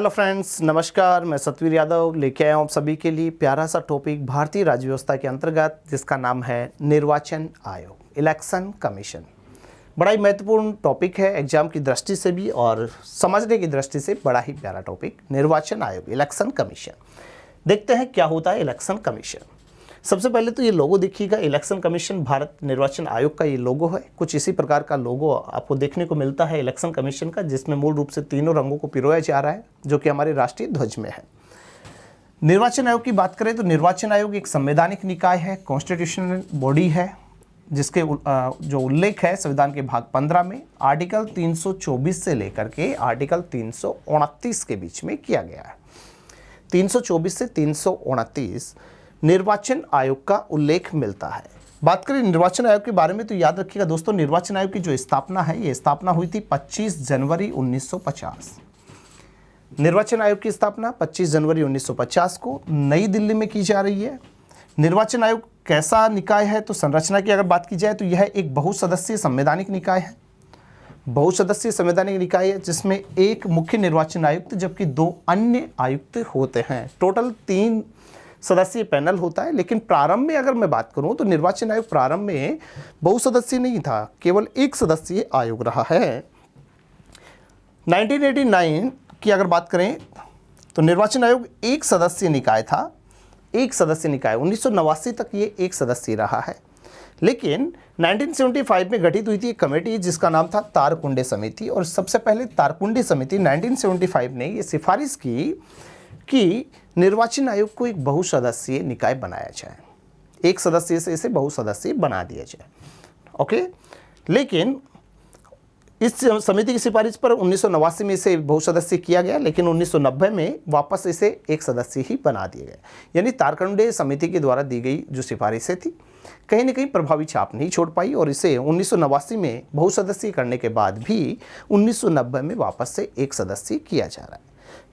Hello friends, नमस्कार। मैं सतवीर यादव लेके आया हूँ आप सभी के लिए प्यारा सा टॉपिक भारतीय राज्य व्यवस्था के अंतर्गत, जिसका नाम है निर्वाचन आयोग, इलेक्शन कमीशन। बड़ा ही महत्वपूर्ण टॉपिक है एग्जाम की दृष्टि से भी और समझने की दृष्टि से बड़ा ही प्यारा टॉपिक, निर्वाचन आयोग, इलेक्शन कमीशन। देखते हैं क्या होता है इलेक्शन कमीशन। सबसे पहले तो ये लोगो देखिएगा, इलेक्शन कमीशन भारत निर्वाचन आयोग का ये लोगो है। कुछ इसी प्रकार का लोगो आपको देखने को मिलता है इलेक्शन कमीशन का, जिसमें मूल रूप से तीनों रंगों को पिरोया जा रहा है, जो कि हमारे राष्ट्रीय ध्वज में है। निर्वाचन आयोग की बात करें तो निर्वाचन आयोग एक संवैधानिक निकाय है, कॉन्स्टिट्यूशनल बॉडी है, जिसके जो उल्लेख है संविधान के भाग 15 में आर्टिकल 324 से लेकर के आर्टिकल 329 के बीच में किया गया है। 324 से 329 निर्वाचन आयोग का उल्लेख मिलता है। बात करें निर्वाचन आयोग के बारे में तो याद रखिएगा दोस्तों, निर्वाचन आयोग की जो स्थापना है, ये स्थापना हुई थी 25 जनवरी 1950। निर्वाचन आयोग की स्थापना 25 जनवरी 1950 को नई दिल्ली में की जा रही है। निर्वाचन आयोग कैसा निकाय है, तो संरचना की अगर बात की जाए तो यह एक बहुसदस्यीय संवैधानिक निकाय है। बहुसदस्यीय संवैधानिक निकाय है जिसमें एक मुख्य निर्वाचन आयुक्त जबकि 2 अन्य आयुक्त होते हैं। टोटल 3 सदस्यीय पैनल होता है। लेकिन प्रारंभ में अगर मैं बात करूं तो निर्वाचन आयोग प्रारंभ में बहुसदस्यीय नहीं था, केवल 1 सदस्यीय आयोग रहा है। 1989 की अगर बात करें तो निर्वाचन आयोग 1 सदस्यीय निकाय था, 1 सदस्यीय निकाय। 1989 तक ये 1 सदस्यीय रहा है। लेकिन 1975 में गठित हुई थी एक कमेटी जिसका नाम था तारकुंडे समिति, और सबसे पहले तारकुंडे समिति 1975 ने ये सिफारिश की कि निर्वाचन आयोग को एक बहुसदस्यीय निकाय बनाया जाए, 1 सदस्यीय से इसे बहुसदस्यीय बना दिया जाए। ओके, लेकिन इस समिति की सिफारिश पर 1989 में इसे बहुसदस्यीय किया गया, लेकिन 1990 में वापस इसे 1 सदस्यीय ही बना दिया गया। यानी तारकुंडे समिति के द्वारा दी गई जो सिफारिशें थी कहीं न कहीं प्रभावी छाप नहीं छोड़ पाई, और इसे 1989 में बहुसदस्यीय करने के बाद भी 1990 में वापस से 1 सदस्यीय किया जा रहा है।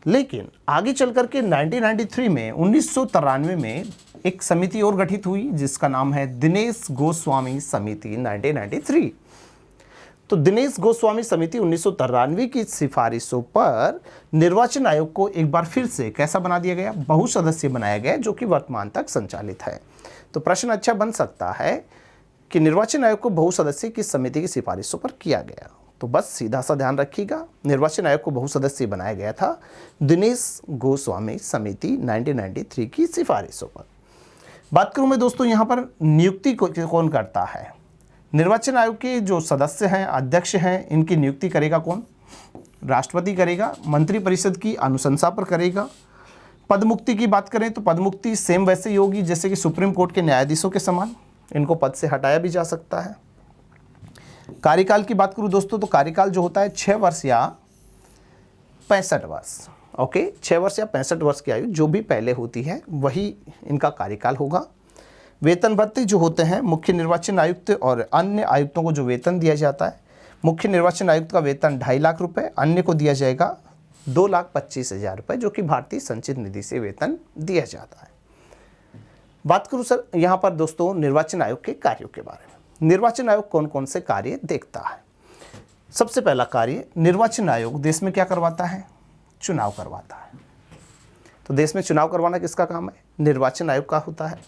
लेकिन आगे चल करके 1993 में 1993 में एक समिति और गठित हुई जिसका नाम है दिनेश गोस्वामी समिति 1993। तो दिनेश गोस्वामी समिति 1993 की सिफारिशों पर निर्वाचन आयोग को एक बार फिर से कैसा बना दिया गया, बहुसदस्यीय बनाया गया, जो कि वर्तमान तक संचालित है। तो प्रश्न अच्छा बन सकता है कि निर्वाचन आयोग को बहुसदस्यीय किस समिति की सिफारिशों पर किया गया। तो बस सीधा सा ध्यान रखिएगा, निर्वाचन आयोग को बहुसदस्यीय बनाया गया था दिनेश गोस्वामी समिति 1993 की सिफारिशों पर। बात करूं मैं दोस्तों यहाँ पर नियुक्ति कौन करता है। निर्वाचन आयोग के जो सदस्य हैं, अध्यक्ष हैं, इनकी नियुक्ति करेगा कौन? राष्ट्रपति करेगा। मंत्रिपरिषद की अनुशंसा पर करेगा। पदमुक्ति की बात करें तो पदमुक्ति सेम वैसे ही होगी जैसे कि सुप्रीम कोर्ट के न्यायाधीशों के समान, इनको पद से हटाया भी जा सकता है। कार्यकाल की बात करूं दोस्तों तो कार्यकाल जो होता है 6 वर्ष या 65 वर्ष। ओके, 6 वर्ष या 65 वर्ष की आयु जो भी पहले होती है वही इनका कार्यकाल होगा। वेतन भत्ते जो होते हैं मुख्य निर्वाचन आयुक्त और अन्य आयुक्तों को जो वेतन दिया जाता है, मुख्य निर्वाचन आयुक्त का वेतन 2.5 लाख रुपए, अन्य को दिया जाएगा 2,25,000 रुपये, जो कि भारतीय संचित निधि से वेतन दिया जाता है। बात करूं सर यहाँ पर दोस्तों निर्वाचन आयोग के कार्यों के बारे में। निर्वाचन आयोग कौन कौन से कार्य देखता है? सबसे पहला कार्य, निर्वाचन आयोग देश में क्या करवाता है? चुनाव करवाता है। तो देश में चुनाव करवाना किसका काम है? निर्वाचन आयोग का होता है।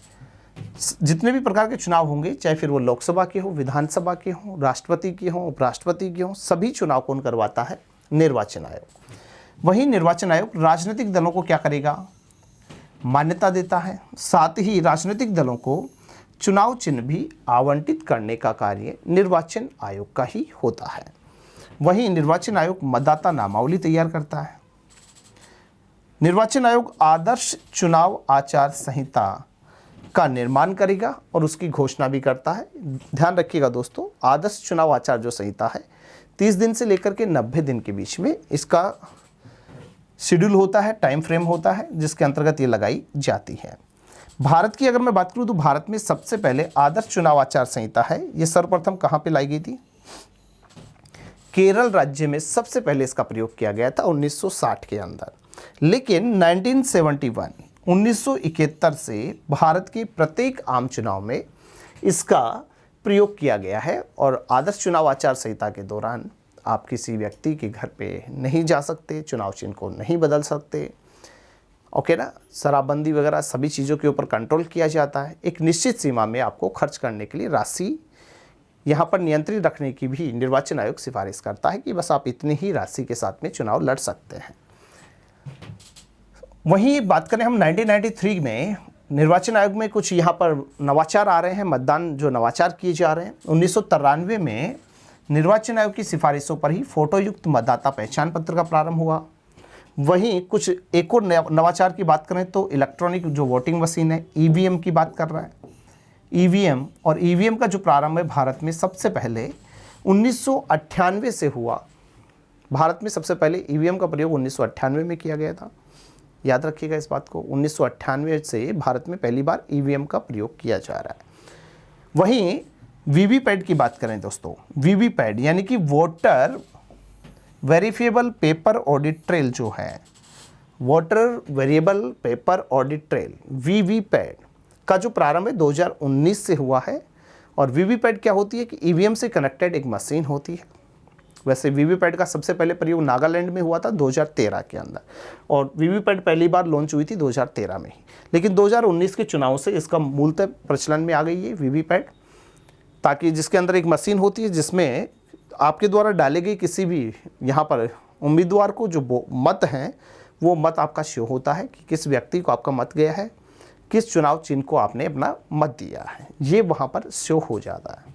जितने भी प्रकार के चुनाव होंगे, चाहे फिर वो लोकसभा के हो, विधानसभा के हो, राष्ट्रपति के हो, उपराष्ट्रपति के हो, सभी चुनाव कौन करवाता है? निर्वाचन आयोग। वहीं निर्वाचन आयोग राजनीतिक दलों को क्या करेगा? मान्यता देता है। साथ ही राजनीतिक दलों को चुनाव चिन्ह भी आवंटित करने का कार्य निर्वाचन आयोग का ही होता है। वहीं निर्वाचन आयोग मतदाता नामावली तैयार करता है। निर्वाचन आयोग आदर्श चुनाव आचार संहिता का निर्माण करेगा और उसकी घोषणा भी करता है। ध्यान रखिएगा दोस्तों, आदर्श चुनाव आचार जो संहिता है 30 दिन से लेकर के 90 दिन के बीच में इसका शेड्यूल होता है, टाइम फ्रेम होता है, जिसके अंतर्गत ये लगाई जाती है। भारत की अगर मैं बात करूं तो भारत में सबसे पहले आदर्श चुनाव आचार संहिता है, ये सर्वप्रथम कहां पे लाई गई थी? केरल राज्य में सबसे पहले इसका प्रयोग किया गया था 1960 के अंदर। लेकिन 1971 से भारत के प्रत्येक आम चुनाव में इसका प्रयोग किया गया है, और आदर्श चुनाव आचार संहिता के दौरान आप किसी व्यक्ति के घर पे नहीं जा सकते, चुनाव चिन्ह को नहीं बदल सकते। ओके ना, शराबबंदी वगैरह सभी चीज़ों के ऊपर कंट्रोल किया जाता है। एक निश्चित सीमा में आपको खर्च करने के लिए राशि यहाँ पर नियंत्रित रखने की भी निर्वाचन आयोग सिफारिश करता है कि बस आप इतनी ही राशि के साथ में चुनाव लड़ सकते हैं। वहीं बात करें हम 1993 में निर्वाचन आयोग में कुछ यहाँ पर नवाचार आ रहे हैं, मतदान जो नवाचार किए जा रहे हैं। 1993 में निर्वाचन आयोग की सिफारिशों पर ही फोटोयुक्त मतदाता पहचान पत्र का प्रारंभ हुआ। वहीं कुछ एक और नवाचार की बात करें तो इलेक्ट्रॉनिक जो वोटिंग मशीन है, ईवीएम की बात कर रहा है। ईवीएम और ईवीएम का जो प्रारंभ है भारत में सबसे पहले 1998 से हुआ। भारत में सबसे पहले ईवीएम का प्रयोग 1998 में किया गया था, याद रखिएगा इस बात को। 1998 से भारत में पहली बार ईवीएम का प्रयोग किया जा रहा है। वहीं वीवीपैट की बात करें दोस्तों, वीवीपैट यानी कि voter verifiable paper audit trail जो है, voter variable paper audit trail VVPAT का जो प्रारंभ है 2019 से हुआ है। और वीवीपैट क्या होती है कि ईवीएम से कनेक्टेड एक मशीन होती है। वैसे वीवीपैट का सबसे पहले प्रयोग नागालैंड में हुआ था 2013 के अंदर, और वीवीपैट पहली बार लॉन्च हुई थी 2013 में ही। लेकिन 2019 के चुनाव से इसका मूलतः प्रचलन में आ गई है वीवीपैट, ताकि जिसके अंदर एक मशीन होती है जिसमें आपके द्वारा डाले गए किसी भी यहाँ पर उम्मीदवार को जो मत हैं वो मत आपका शो होता है कि किस व्यक्ति को आपका मत गया है, किस चुनाव चिन्ह को आपने अपना मत दिया है, ये वहाँ पर शो हो जाता है।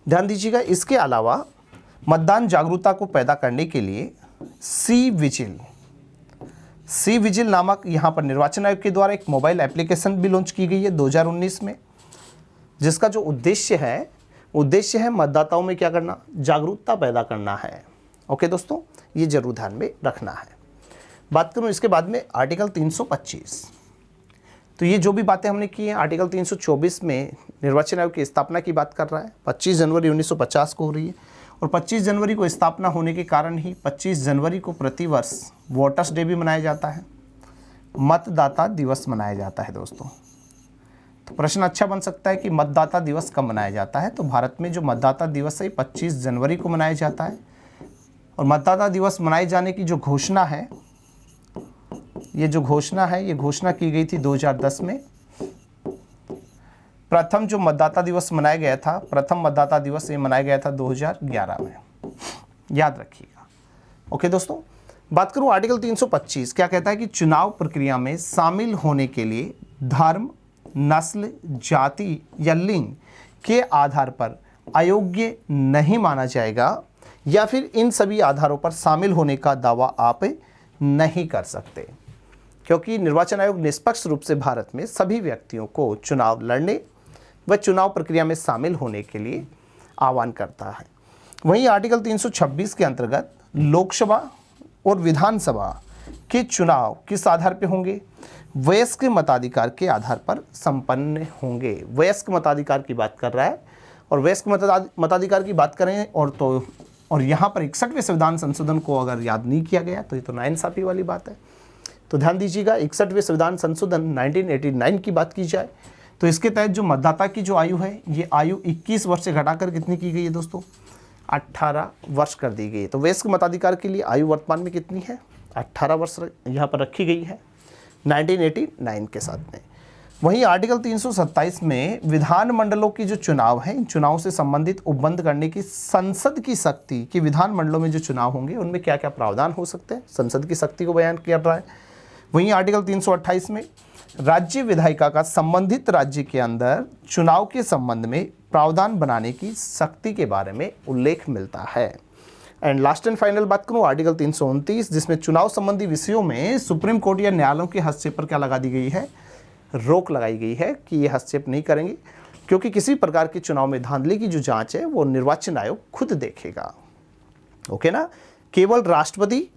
ध्यान दीजिएगा, इसके अलावा मतदान जागरूकता को पैदा करने के लिए सी विजिल नामक यहाँ पर निर्वाचन आयोग के द्वारा एक मोबाइल एप्लीकेशन भी लॉन्च की गई है 2019 में, जिसका जो उद्देश्य है मतदाताओं में क्या करना, जागरूकता पैदा करना है। ओके दोस्तों, ये जरूर ध्यान में रखना है। बात करूँ इसके बाद में आर्टिकल 325, तो ये जो भी बातें हमने की हैं, आर्टिकल 324 में निर्वाचन आयोग की स्थापना की बात कर रहा है। 25 जनवरी 1950 को हो रही है, और 25 जनवरी को स्थापना होने के कारण ही 25 जनवरी को प्रतिवर्ष वोटर्स डे भी मनाया जाता है, मतदाता दिवस मनाया जाता है दोस्तों। तो प्रश्न अच्छा बन सकता है कि मतदाता दिवस कब मनाया जाता है। तो भारत में जो मतदाता दिवस है 25 जनवरी को मनाया जाता है। और मतदाता दिवस मनाए जाने की जो घोषणा है, ये घोषणा की गई थी 2010 में। प्रथम जो मतदाता दिवस मनाया गया था, प्रथम मतदाता दिवस ये मनाया गया था 2011 में, याद रखिएगा। ओके दोस्तों, बात करूं आर्टिकल 325 क्या कहता है कि चुनाव प्रक्रिया में शामिल होने के लिए धर्म, नस्ल, जाति या लिंग के आधार पर अयोग्य नहीं माना जाएगा, या फिर इन सभी आधारों पर शामिल होने का दावा आप नहीं कर सकते, क्योंकि निर्वाचन आयोग निष्पक्ष रूप से भारत में सभी व्यक्तियों को चुनाव लड़ने व चुनाव प्रक्रिया में शामिल होने के लिए आह्वान करता है। वहीं आर्टिकल 326 के अंतर्गत लोकसभा और विधानसभा के चुनाव किस आधार पर होंगे, वयस्क मताधिकार के आधार पर संपन्न होंगे। वयस्क मताधिकार की बात कर रहा है, और वयस्क मताधिकार की बात करें और यहाँ पर 61वें संविधान संशोधन को अगर याद नहीं किया गया तो ये तो नाइंसाफ़ी वाली बात है। तो ध्यान दीजिएगा, 61वें संविधान संशोधन 1989 की बात की जाए तो इसके तहत जो मतदाता की जो आयु है, ये आयु 21 वर्ष से घटाकर कितनी की गई है दोस्तों, 18 वर्ष कर दी गई है। तो वयस्क मताधिकार के लिए आयु वर्तमान में कितनी है, 18 वर्ष यहाँ पर रखी गई है 1989 के साथ में। वहीं आर्टिकल 327 में विधानमंडलों की जो चुनाव है, इन चुनाव से संबंधित उपबंध करने की संसद की शक्ति कि विधानमंडलों में जो चुनाव होंगे उनमें क्या क्या प्रावधान हो सकते हैं, संसद की शक्ति को बयान किया रहा है। वहीं आर्टिकल 328 में राज्य विधायिका का संबंधित राज्य के अंदर चुनाव के संबंध में प्रावधान बनाने की शक्ति के बारे में उल्लेख मिलता है। एंड लास्ट एंड फाइनल बात करूँ आर्टिकल 329, जिसमें चुनाव संबंधी विषयों में सुप्रीम कोर्ट या न्यायालयों के हस्तक्षेप पर क्या लगा दी गई है, रोक लगाई गई है कि ये हस्तक्षेप नहीं करेंगे, क्योंकि किसी प्रकार के चुनाव में धांधली की जो जांच है वो निर्वाचन आयोग खुद देखेगा। ओके ना, केवल राष्ट्रपति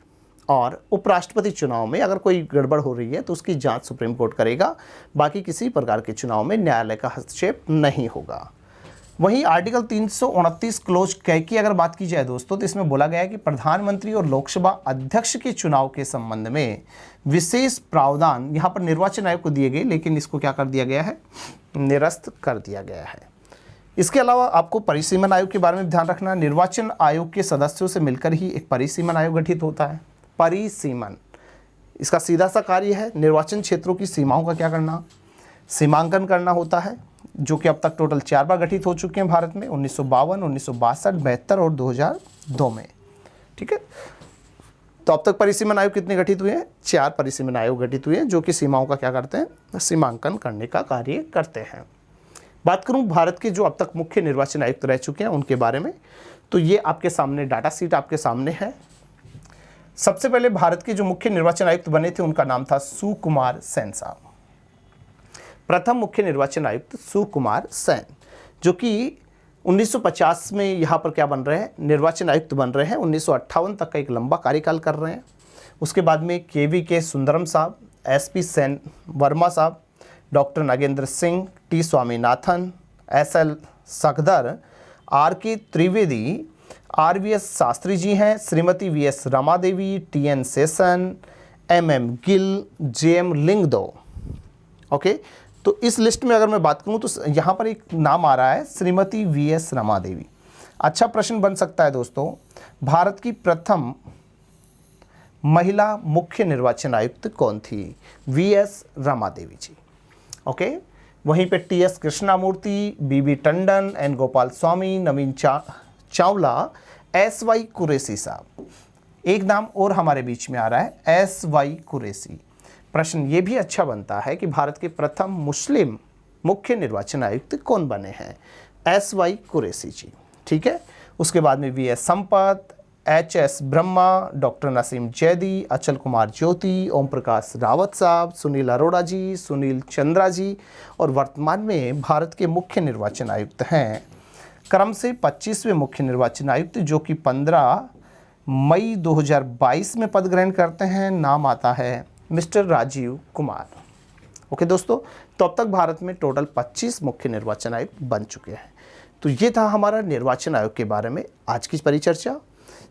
और उपराष्ट्रपति चुनाव में अगर कोई गड़बड़ हो रही है तो उसकी जांच सुप्रीम कोर्ट करेगा, बाकी किसी प्रकार के चुनाव में न्यायालय का हस्तक्षेप नहीं होगा। वहीं आर्टिकल 329 क्लोज क की अगर बात की जाए दोस्तों, तो इसमें बोला गया है कि प्रधानमंत्री और लोकसभा अध्यक्ष के चुनाव के संबंध में विशेष प्रावधान यहाँ पर निर्वाचन आयोग को दिए गए, लेकिन इसको क्या कर दिया गया है, निरस्त कर दिया गया है। इसके अलावा आपको परिसीमन आयोग के बारे में ध्यान रखना। निर्वाचन आयोग के सदस्यों से मिलकर ही एक परिसीमन आयोग गठित होता है। परिसीमन, इसका सीधा सा कार्य है निर्वाचन क्षेत्रों की सीमाओं का क्या करना, सीमांकन करना होता है, जो कि अब तक टोटल 4 बार गठित हो चुके हैं भारत में, 1952, 1962, 72 और 2002 में। ठीक है, तो अब तक परिसीमन आयोग कितने गठित हुए हैं? 4 परिसीमन आयोग गठित हुए हैं, जो कि सीमाओं का क्या करते हैं? सीमांकन करने का कार्य करते हैं। बात करूं भारत के जो अब तक मुख्य निर्वाचन आयुक्त रह चुके हैं उनके बारे में, तो ये आपके सामने डाटा शीट आपके सामने है। सबसे पहले भारत के जो मुख्य निर्वाचन आयुक्त बने थे उनका नाम था सुकुमार सेन साहब। प्रथम मुख्य निर्वाचन आयुक्त सुकुमार सेन, जो कि 1950 में यहाँ पर क्या बन रहे हैं? निर्वाचन आयुक्त बन रहे हैं। 1958 तक का एक लंबा कार्यकाल कर रहे हैं। उसके बाद में KVK सुंदरम साहब, SP सेन वर्मा साहब, doctor Nagendra Singh, T Swaminathan, SL Shakdher, RK Trivedi, RVS Shastri ji हैं, Shrimati VS Ramadevi, TN Seshan, MM Gill, JM Lyngdoh. Okay, तो इस लिस्ट में अगर मैं बात करूं तो यहाँ पर एक नाम आ रहा है श्रीमती VS रमादेवी। अच्छा प्रश्न बन सकता है दोस्तों, भारत की प्रथम महिला मुख्य निर्वाचन आयुक्त कौन थी? VS रमादेवी जी। ओके, वहीं पे TS Krishnamurthy, BB Tandon, N Gopal Swami, नवीन चावला, SY कुरैशी साहब। एक नाम और हमारे बीच में आ रहा है SY कुरैशी। प्रश्न ये भी अच्छा बनता है कि भारत के प्रथम मुस्लिम मुख्य निर्वाचन आयुक्त कौन बने हैं? SY कुरैशी जी। ठीक है, उसके बाद में VS Sampath, HS Brahma, doctor Nasim Zaidi, Achal Kumar ज्योति, ओम प्रकाश रावत साहब, सुनील अरोड़ा जी, सुनील चंद्रा जी, और वर्तमान में भारत के मुख्य निर्वाचन आयुक्त हैं क्रम से 25वें मुख्य निर्वाचन आयुक्त, जो कि 15 मई 2022 में पद ग्रहण करते हैं। नाम आता है मिस्टर राजीव कुमार। ओके दोस्तों, तो अब तक भारत में टोटल 25 मुख्य निर्वाचन आयुक्त बन चुके हैं। तो ये था हमारा निर्वाचन आयोग के बारे में आज की परिचर्चा।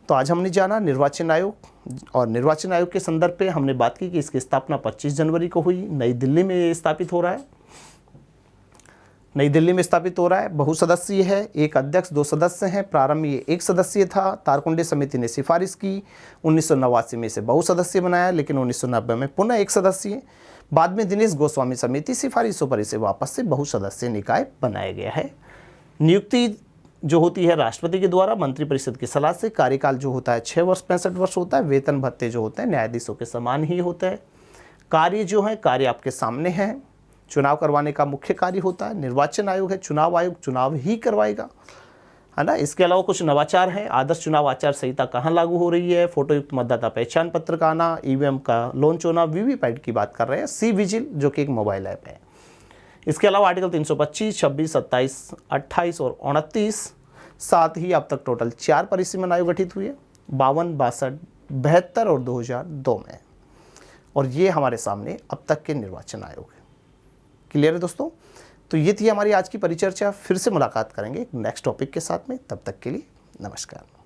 तो आज हमने जाना निर्वाचन आयोग, और निर्वाचन आयोग के संदर्भ पे हमने बात की कि इसकी स्थापना 25 जनवरी को हुई। नई दिल्ली में ये स्थापित हो रहा है, नई दिल्ली में स्थापित हो रहा है। बहुसदस्यीय है, एक अध्यक्ष 2 सदस्य हैं। प्रारंभ में ये 1 सदस्यीय था। तारकुंडे समिति ने सिफारिश की, 1989 में इसे बहुसदस्यीय बनाया, लेकिन 1990 में पुनः 1 सदस्यीय। बाद में दिनेश गोस्वामी समिति सिफारिशों पर इसे वापस से बहुसदस्यीय निकाय बनाया गया है। नियुक्ति जो होती है राष्ट्रपति के द्वारा मंत्रिपरिषद की सलाह से। कार्यकाल जो होता है 6 वर्ष 65 वर्ष होता है। वेतन भत्ते जो होते हैं न्यायाधीशों के समान ही होते हैं। कार्य जो है, कार्य आपके सामने है। चुनाव करवाने का मुख्य कार्य होता है। निर्वाचन आयोग है, चुनाव आयोग चुनाव ही करवाएगा, है ना। इसके अलावा कुछ नवाचार हैं। आदर्श चुनाव आचार संहिता कहाँ लागू हो रही है, फोटोयुक्त मतदाता पहचान पत्र का आना, EVM का लॉन्च होना, वीवीपैट की बात कर रहे हैं, सी विजिल जो कि एक मोबाइल ऐप है। इसके अलावा आर्टिकल 325, 26, 27, 28 और 29। साथ ही अब तक टोटल 4 परिसीमन आयोग गठित हुए, 52, 62, 72 और 2002 में। और ये हमारे सामने अब तक के निर्वाचन आयोग है। क्लियर है दोस्तों? तो ये थी हमारी आज की परिचर्चा। फिर से मुलाकात करेंगे एक नेक्स्ट टॉपिक के साथ में। तब तक के लिए नमस्कार।